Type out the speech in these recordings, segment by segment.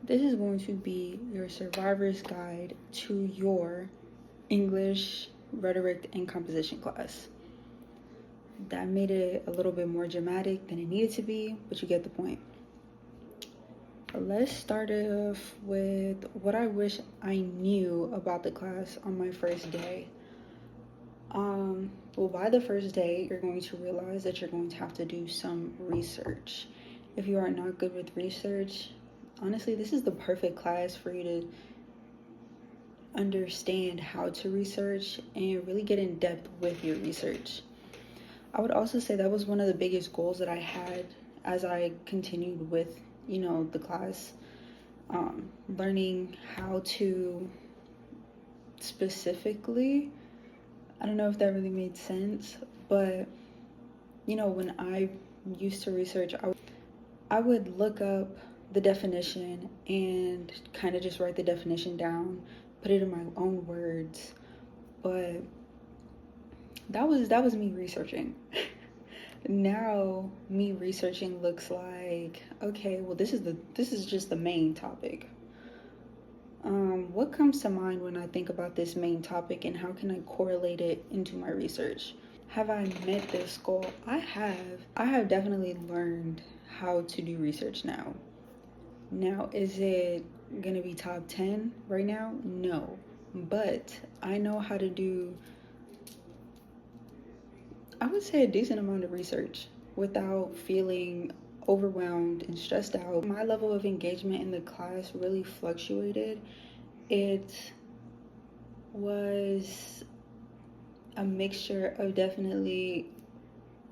This is going to be your survivor's guide to your English, rhetoric, and composition class. That made it a little bit more dramatic than it needed to be, but you get the point. Let's start off with what I wish I knew about the class on my first day. Well, by the first day, you're going to realize that you're going to have to do some research. If you are not good with research, honestly, this is the perfect class for you to understand how to research and really get in depth with your research. I would also say that was one of the biggest goals that I had as I continued with, the class, learning how to specifically, I don't know if that really made sense, but when I used to research, I would look up the definition and kind of just write the definition down, put it in my own words. But that was me researching. Now me researching looks like, okay, well, this is just the main topic. What comes to mind when I think about this main topic, and how can I correlate it into my research? Have I met this goal? I have definitely learned how to do research now. Now, is it gonna be top 10 right now? No, but I know how to do, I would say, a decent amount of research without feeling overwhelmed and stressed out. My level of engagement in the class really fluctuated. It was a mixture of definitely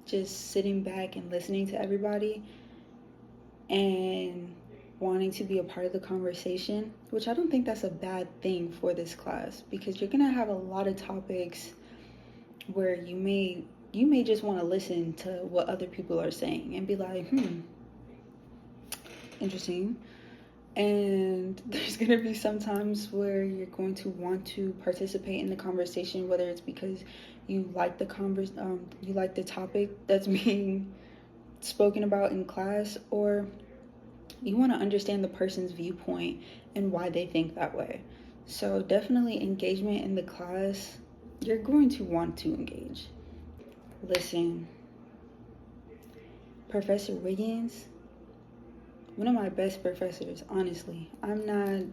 just sitting back and listening to everybody and wanting to be a part of the conversation, which I don't think that's a bad thing for this class, because you're gonna have a lot of topics where you may just want to listen to what other people are saying and be like, interesting. And there's going to be some times where you're going to want to participate in the conversation, whether it's because you like you like the topic that's being spoken about in class, or you want to understand the person's viewpoint and why they think that way. So definitely engagement in the class, you're going to want to engage. Listen, Professor Wiggins, one of my best professors, honestly. I'm not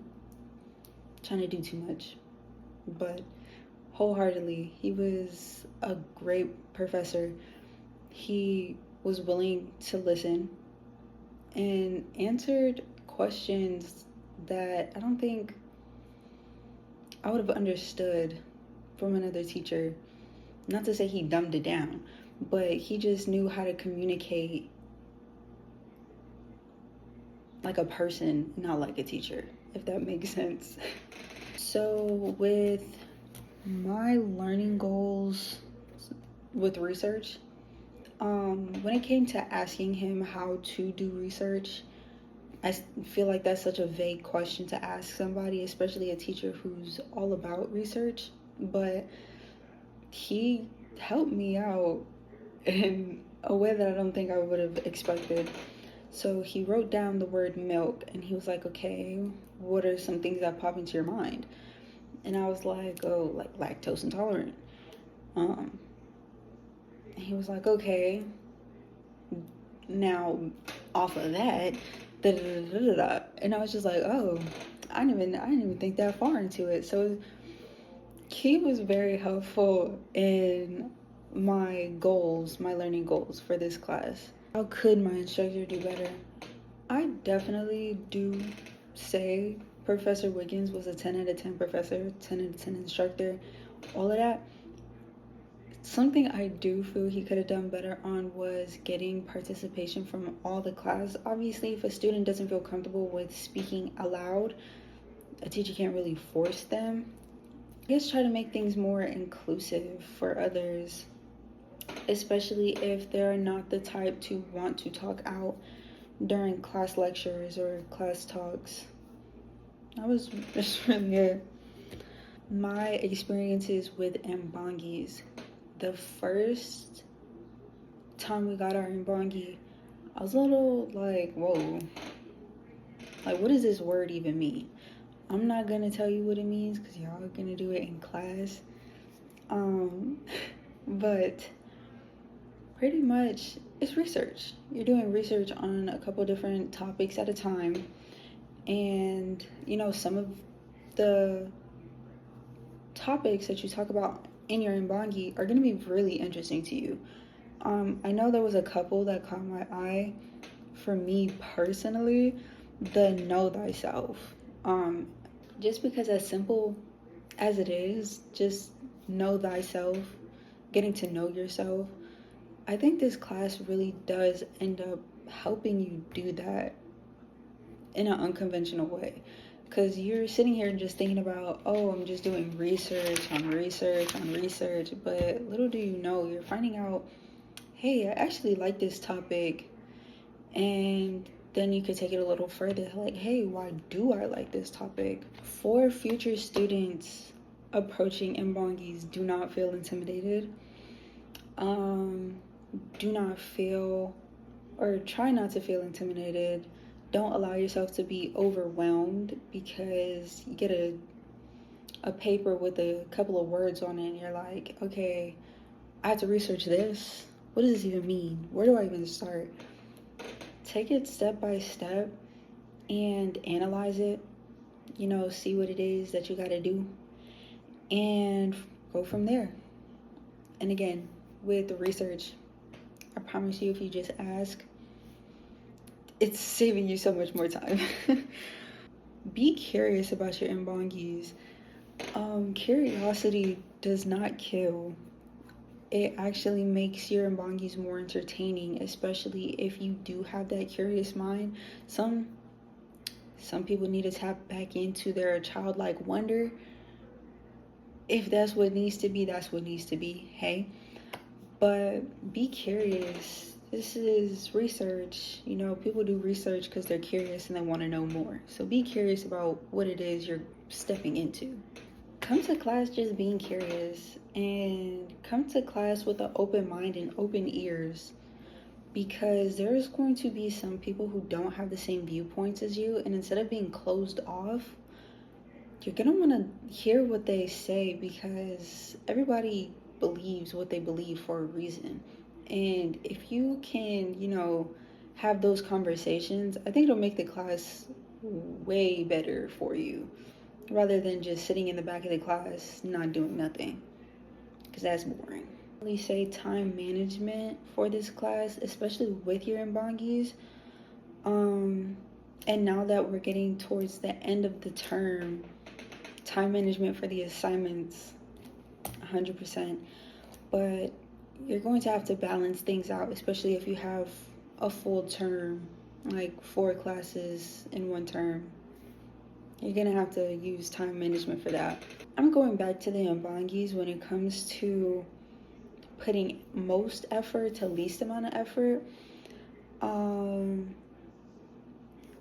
trying to do too much, but wholeheartedly, he was a great professor. He was willing to listen and answered questions that I don't think I would have understood from another teacher. Not to say he dumbed it down, but he just knew how to communicate like a person, not like a teacher, if that makes sense. So with my learning goals with research, when it came to asking him how to do research, I feel like that's such a vague question to ask somebody, especially a teacher who's all about research. But he helped me out in a way that I don't think I would have expected. So he wrote down the word milk, and he was like, okay, what are some things that pop into your mind? And I was like, oh, like lactose intolerant. And he was like, okay, now off of that, da da da da da. And I was just like, oh, I didn't even think that far into it. So he was very helpful in my learning goals for this class. How could my instructor do better? I definitely do say Professor Wiggins was a 10 out of 10 professor, 10 out of 10 instructor, all of that. Something I do feel he could have done better on was getting participation from all the class. Obviously, if a student doesn't feel comfortable with speaking aloud, a teacher can't really force them. I guess try to make things more inclusive for others, especially if they're not the type to want to talk out during class lectures or class talks. That was just really it. My experiences with Mbangis. The first time we got our Mbangi, I was a little like, whoa. Like, what does this word even mean? I'm not gonna tell you what it means because y'all are gonna do it in class. Um, but pretty much it's research. You're doing research on a couple different topics at a time. And, some of the topics that you talk about in your Imbangi are going to be really interesting to you. I know there was a couple that caught my eye. For me personally, the know thyself. Um, just because as simple as it is, just know thyself, getting to know yourself. I think this class really does end up helping you do that in an unconventional way. Because you're sitting here just thinking about, oh, I'm just doing research on research on research. But little do you know, you're finding out, hey, I actually like this topic. And then you could take it a little further, like, hey, why do I like this topic? For future students approaching Mbongis, do not feel intimidated. Do not feel, or try not to feel intimidated. Don't allow yourself to be overwhelmed because you get a paper with a couple of words on it and you're like, okay, I have to research this. What does this even mean? Where do I even start? Take it step by step and analyze it, see what it is that you got to do and go from there. And again, with the research, I promise you, if you just ask, it's saving you so much more time. Be curious about your Mbongis. Curiosity does not kill. It actually makes your Mbongis more entertaining, especially if you do have that curious mind. Some people need to tap back into their childlike wonder. If that's what needs to be, that's what needs to be. Hey, but be curious. This is research. People do research because they're curious and they want to know more. So be curious about what it is you're stepping into. Come to class just being curious, and come to class with an open mind and open ears, because there's going to be some people who don't have the same viewpoints as you, and instead of being closed off, you're gonna want to hear what they say, because everybody believes what they believe for a reason. And if you can, have those conversations, I think it'll make the class way better for you, rather than just sitting in the back of the class not doing nothing, because that's boring. I really say time management for this class, especially with your Mbongis. And now that we're getting towards the end of the term, time management for the assignments, 100%. But you're going to have to balance things out, especially if you have a full term, like 4 classes in one term. You're gonna have to use time management for that. I'm going back to the Mbongis when it comes to putting most effort to least amount of effort.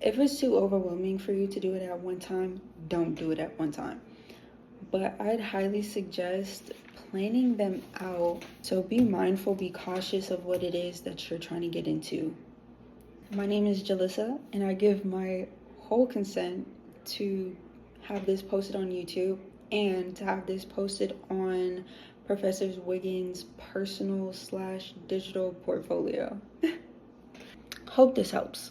If it's too overwhelming for you to do it at one time, don't do it at one time. But I'd highly suggest planning them out. So be mindful, be cautious of what it is that you're trying to get into. My name is Jalissa, and I give my whole consent to have this posted on YouTube and to have this posted on Professor Wiggins' personal / digital portfolio. Hope this helps.